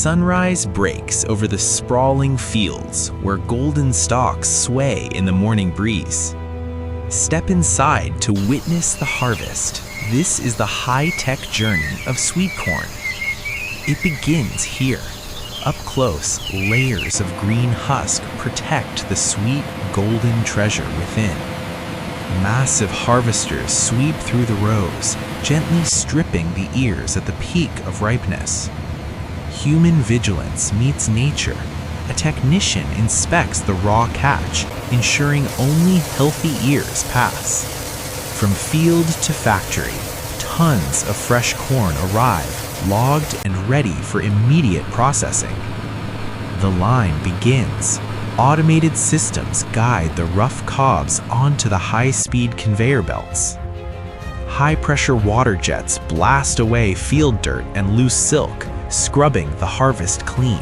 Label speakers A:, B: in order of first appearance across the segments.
A: Sunrise breaks over the sprawling fields where golden stalks sway in the morning breeze. Step inside to witness the harvest. This is the high-tech journey of sweet corn. It begins here. Up close, layers of green husk protect the sweet, golden treasure within. Massive harvesters sweep through the rows, gently stripping the ears at the peak of ripeness. Human vigilance meets nature. A technician inspects the raw catch, ensuring only healthy ears pass. From field to factory, tons of fresh corn arrive, logged and ready for immediate processing. The line begins. Automated systems guide the rough cobs onto the high-speed conveyor belts. High-pressure water jets blast away field dirt and loose silk, scrubbing the harvest clean.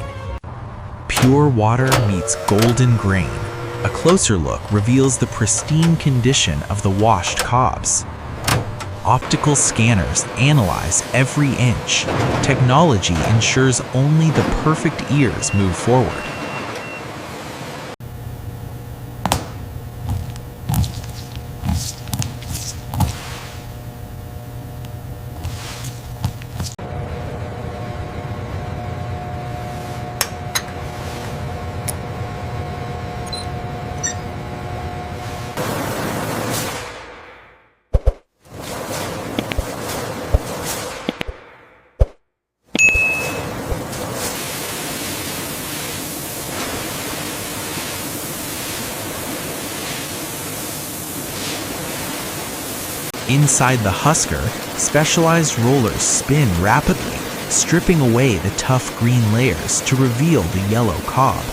A: Pure water meets golden grain. A closer look reveals the pristine condition of the washed cobs. Optical scanners analyze every inch. Technology ensures only the perfect ears move forward. Inside the husker, specialized rollers spin rapidly, stripping away the tough green layers to reveal the yellow cob.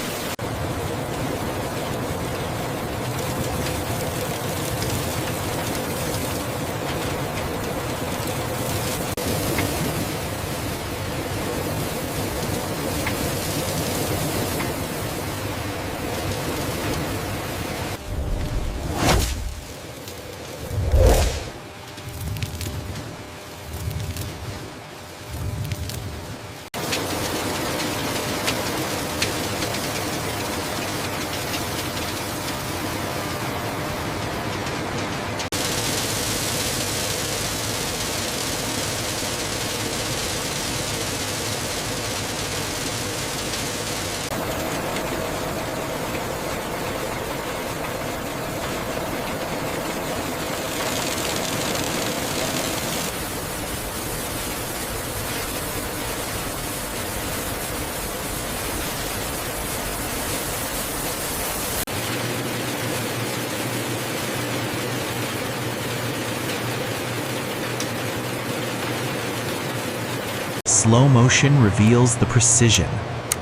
A: Slow motion reveals the precision.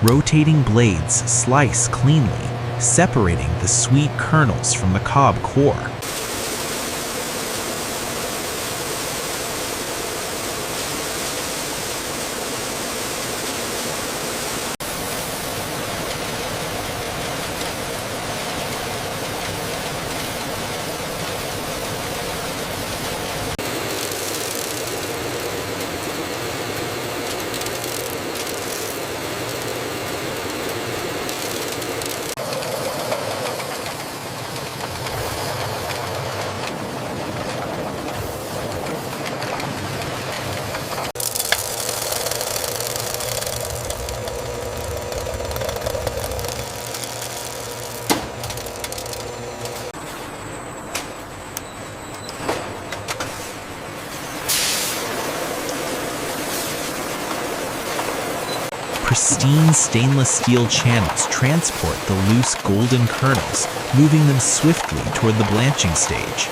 A: Rotating blades slice cleanly, separating the sweet kernels from the cob core. Pristine stainless steel channels transport the loose golden kernels, moving them swiftly toward the blanching stage.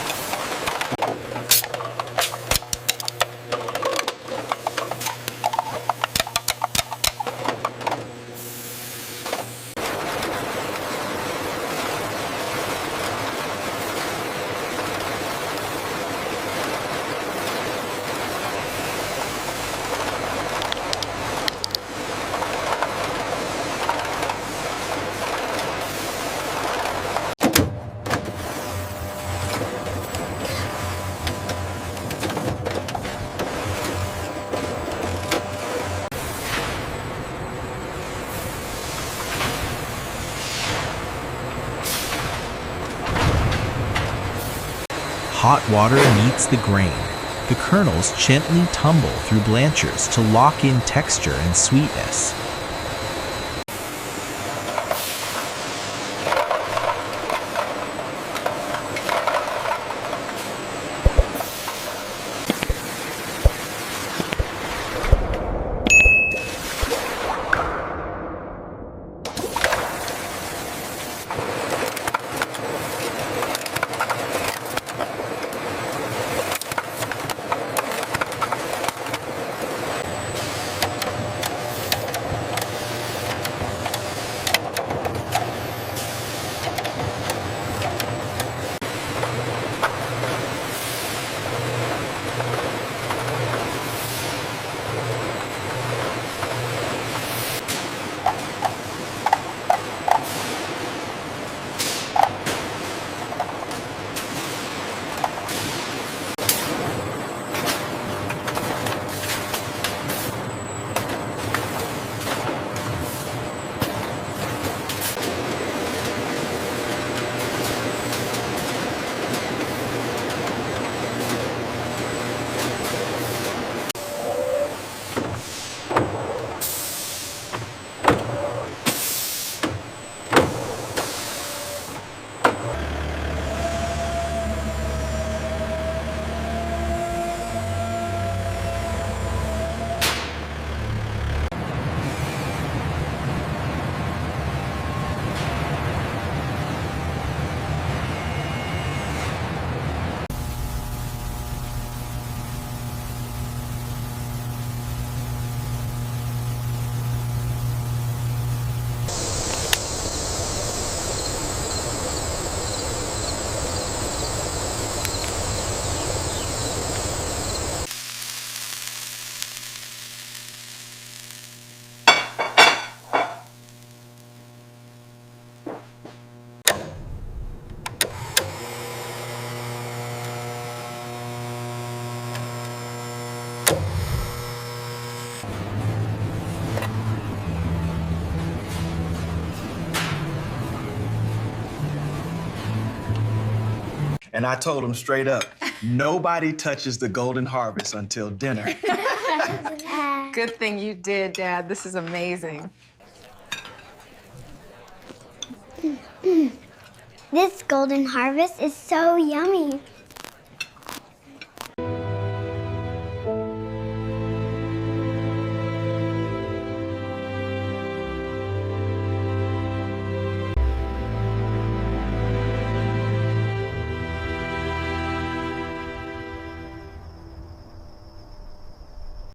A: hot water meets the grain, the kernels gently tumble through blanchers to lock in texture and sweetness.
B: And I told him straight up, nobody touches the golden harvest until dinner.
C: Good thing you did, Dad. This is amazing.
D: This golden harvest is so yummy.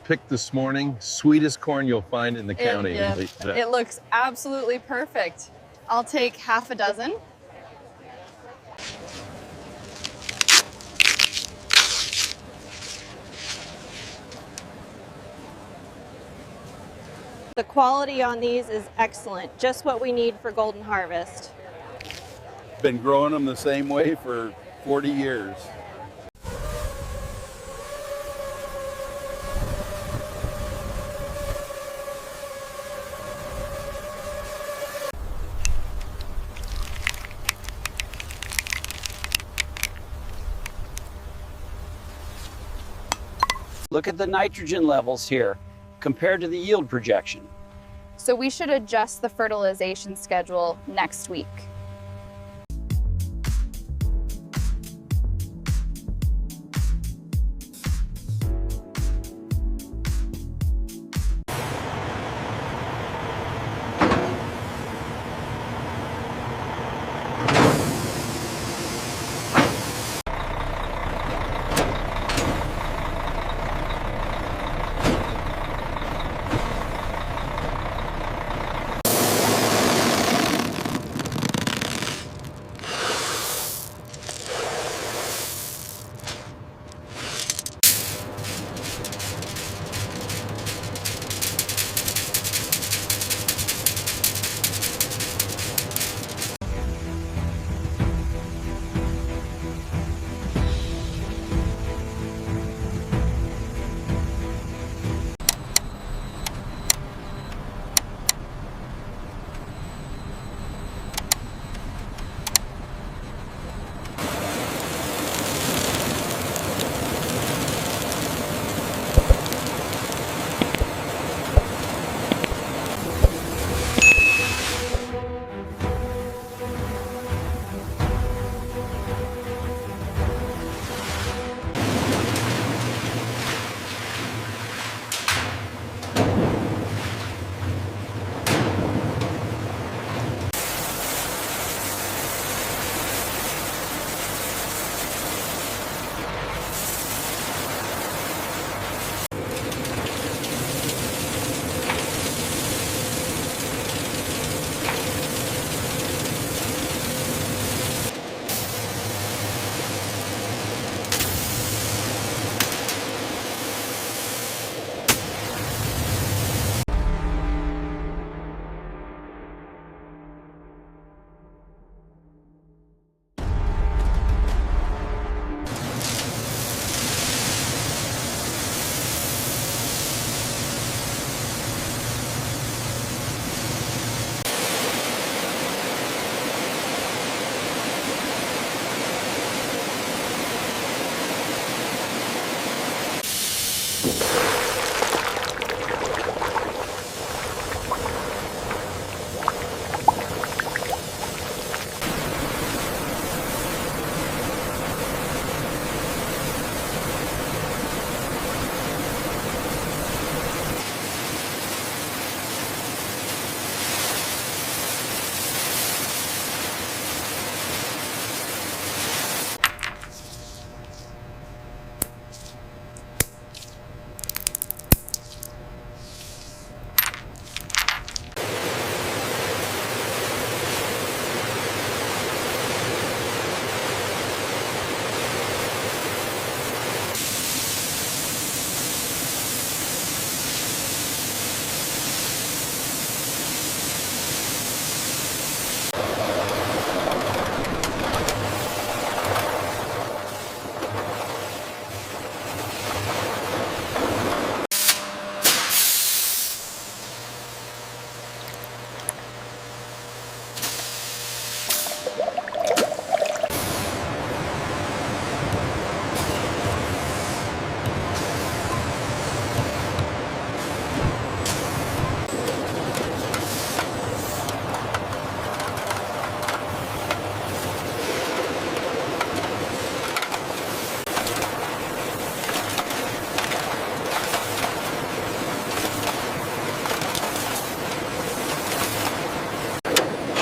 E: Picked this morning, sweetest corn you'll find in the county.
C: It looks absolutely perfect. I'll take half a dozen.
F: The quality on these is excellent, just what we need for golden harvest.
E: Been growing them the same way for 40 years.
G: Look at the nitrogen levels here compared to the yield projection.
H: So we should adjust the fertilization schedule next week.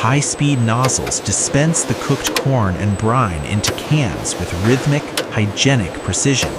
A: high-speed nozzles dispense the cooked corn and brine into cans with rhythmic, hygienic precision.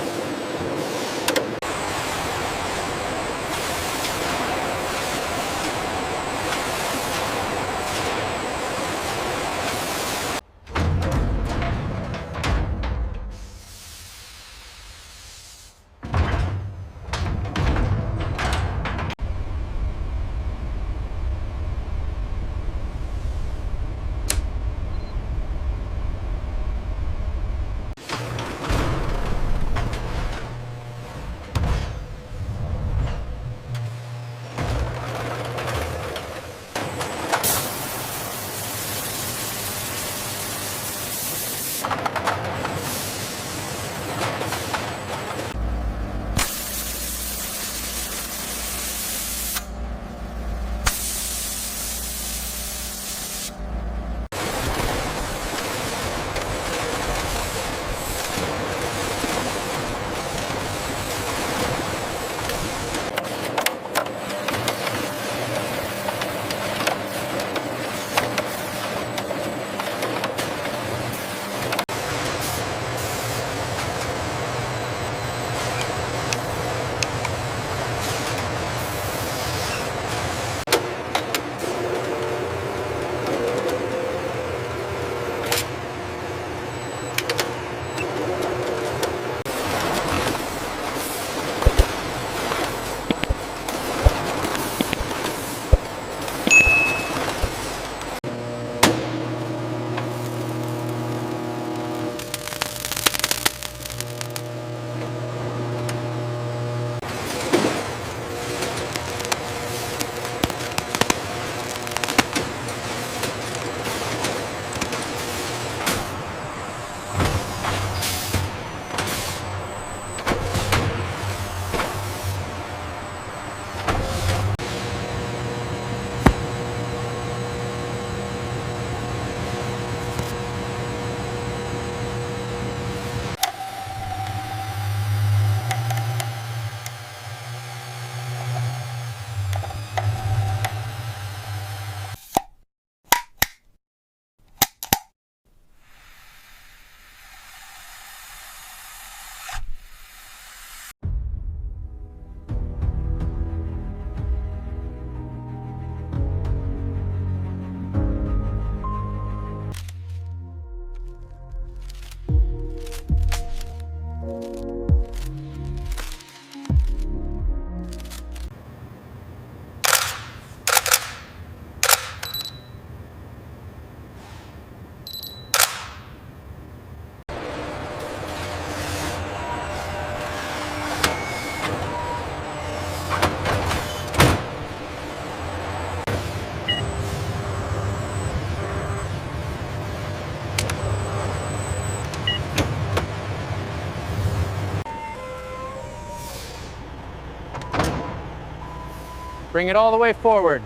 G: Bring it all the way forward.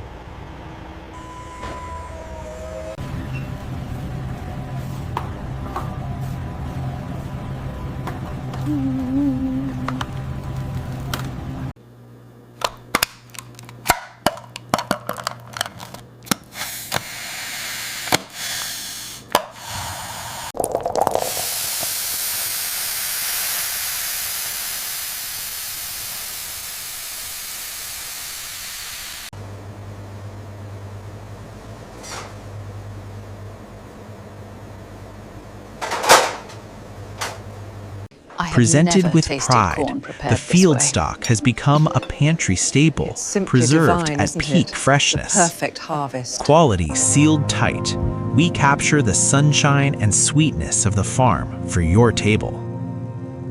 A: Presented with pride, the field stock has become a pantry staple, preserved
I: divine,
A: at peak
I: the
A: freshness.
I: perfect harvest.
A: Quality sealed tight, we capture the sunshine and sweetness of the farm for your table.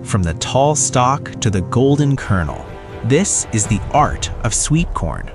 A: From the tall stalk to the golden kernel, this is the art of sweet corn.